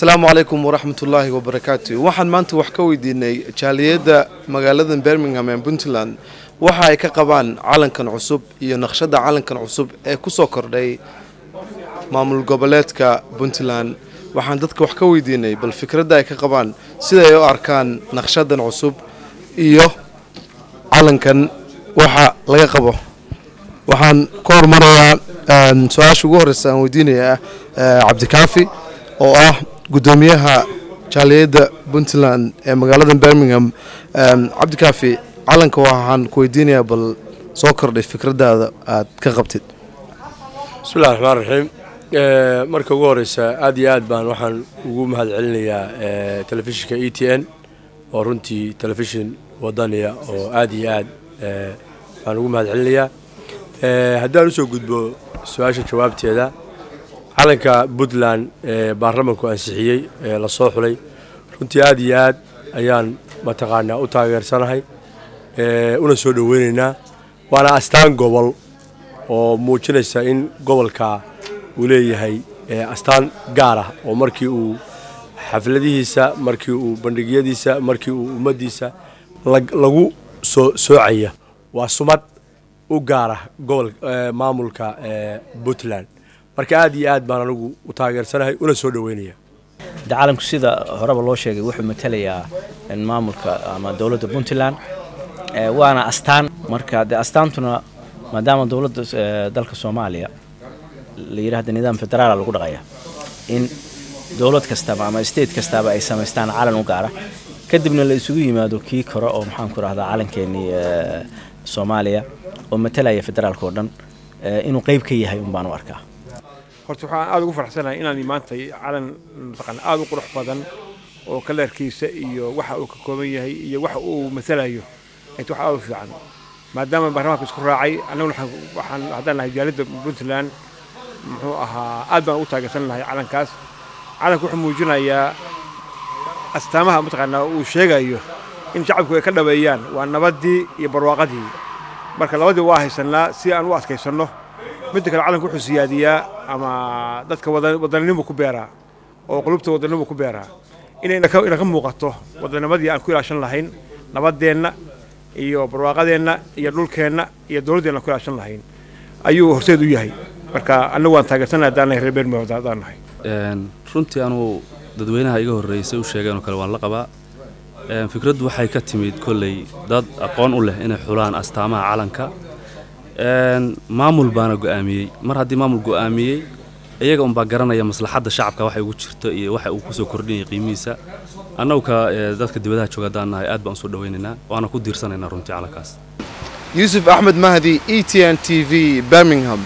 السلام عليكم ورحمة الله وبركاته. waxaan maanta wax ka weydiinay jaaliyada magaalada Birmingham ee Puntland waxa ay ka qabaan calankan cusub iyo naqshada calankan cusub ee ku soo kordhay maamul goboleedka Puntland. waxaan dadka wax ka weydiinay bal fikradda ay ka qabaan sida ay u arkaan naqshadan cusub iyo calankan waxa laga qabo. waxaan ka hormarayaa su'aasha ugu horeysa aan weydiinayaa Cabdikaafi oo ah gudoomiyaha jaaliyada Puntland ee magaalada Birmingham. Cabdikaafi calanka waxaan ku weydiinayaa bal soo kordhay fikradaada aad ka qabtid. bismillaahir rahmaanir rahiim. marka ugu horeysa aad iyo aad baan waxaan ugu mahadcelinayaa telefishinka ETN oo runtii telefishin wadaniya oo aad iyo aad baan ugu mahadcelinayaa. haddaan u soo gudbo su'aasha jawaabteeda calanka Puntland baarlamaanku ansixiyay la soo xulay runtii aad iyo aad ayaan mataqaanaa u taageersanahay una soo dhaweynaynaa. waana astaan gobol oo muujinaysa in gobolka uu leeyahay astaan gaar ah oo markii uu xafladihiisa markii uu bandhigyadiisa markii uu ummadiisa lagu soocaya waa sumad u gaar ah gobol maamulka Puntland. marka aad iyo aad baan anigu u taageersanahay una soo dhaweynaya. calanku sida horeba loo sheegay wuxuu matalayaa maamulka ama dawladda Puntland waana astaan. marka astaantuna maadaama dawladda dalka Soomaaliya la yiraahdo nidaam federaal lagu dhaqaya in dawlad kasta ama state kasta ay sameystaan calan u gaar ah kadibna la isugu yimaado kii koro oo maxaan ku raahdaa calankeeni Soomaaliya oo matalaya federaalka oo dhan inuu qayb ka yahay baan u arkaa. horta waxaan aad ugu faraxsanahay inaan maanta calan dhaqan aad u qurux badan oo kalarkiisa iyo waxa uu ka kooban yahay iyo waxa uu matalayo inta waxa uu fiican maadaama baarlamaanku isku raacay anaguna waxaan haddaan nahay jaaliyada Puntland muxuu ahaa aad baan u taageersanahay calankaas. calanku wuxuu muujinayaa astaamaha mataqaanaa uu sheegayo in shacabku ay ka dhaweeyaan waa nabadii iyo barwaaqadii. marka labadii waa haysanaa si aan u adkaysano. mid kale calanku wuxuu siyaadiyaa ama dadka wadanimo ku beeraa oo qulubta wadanimo ku beeraa inay ka muuqato wadanimadii aan ku ilaashan lahayn nabadeena iyo barwaaqadeena iyo dhulkeena iyo dawladeena ku ilaashan lahayn ayuu horseed u yahay. marka anagu waan taageersanahay haddaan reer Birmingham haddaan nahay. runtii anu dadweynaha iga horeysay u sheegeen oo kale waan la qabaa. fikraddu waxay ka timid kolley dad aqoon u leh inay xulaan astaamaha calanka. maamul baana go'aamiyay mar haddii maamul go'aamiyay iyaga un baa garanaya maslaxadda shacabka waxa ugu jirto iyo waxa uu ku soo kordhinay qiimihiisa. annagu ka dadka dibadaha jooga haddaan nahay aad baan u soo dhaweynaynaa waana ku diirsanaynaa runtii calankaas. Yusuf Ahmed Mahdi, ETN TV, Birmingham.